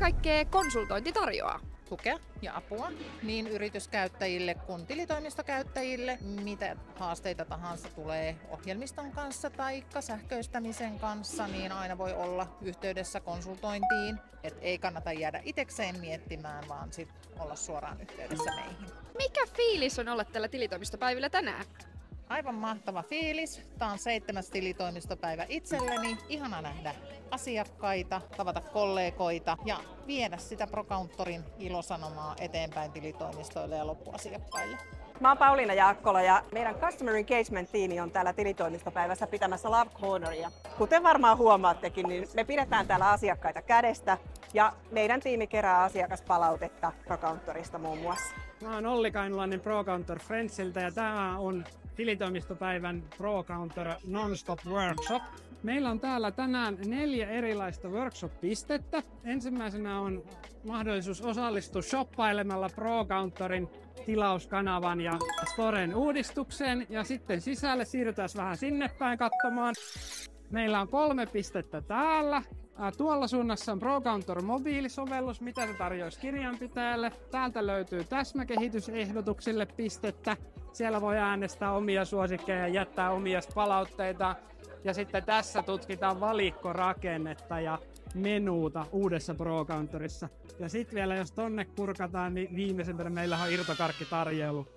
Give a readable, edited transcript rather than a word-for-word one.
kaikkea konsultointi tarjoaa? Tukea ja apua niin yrityskäyttäjille kuin tilitoimistokäyttäjille, mitä haasteita tahansa tulee ohjelmiston kanssa tai sähköistämisen kanssa, niin aina voi olla yhteydessä konsultointiin. Et ei kannata jäädä itsekseen miettimään, vaan sit olla suoraan yhteydessä meihin. Mikä fiilis on olla tällä tilitoimistopäivillä tänään? Aivan mahtava fiilis. Tämä on 7. tilitoimistopäivä itselleni. Ihana nähdä asiakkaita, tavata kollegoita ja viedä sitä ProCountorin ilosanomaa eteenpäin tilitoimistoille ja loppuasiakkaille. Mä oon Pauliina Jaakkola ja meidän Customer Engagement-tiimi on täällä tilitoimistopäivässä pitämässä Love Corneria. Kuten varmaan huomaattekin, niin me pidetään täällä asiakkaita kädestä ja meidän tiimi kerää asiakaspalautetta ProCountorista muun muassa. Mä oon Olli Kainulainen ProCountor Friendsiltä ja tämä on tilitoimistopäivän ProCountor Non-Stop Workshop. Meillä on täällä tänään 4 erilaista workshop-pistettä. Ensimmäisenä on mahdollisuus osallistua shoppailemalla ProCountorin tilauskanavan ja Storen uudistukseen. Ja sitten sisälle siirrytään vähän sinne päin katsomaan. Meillä on 3 pistettä täällä. Tuolla suunnassa on ProCountor mobiilisovellus, mitä se tarjoaisi kirjanpitäjälle. Täältä löytyy täsmäkehitysehdotuksille pistettä. Siellä voi äänestää omia suosikkeja ja jättää omia palautteita. Ja sitten tässä tutkitaan valikkorakennetta ja menuuta uudessa ProCountorissa. Ja sitten vielä jos tonne kurkataan, niin viimeisempänä meillä on irtokarkkitarjoilu.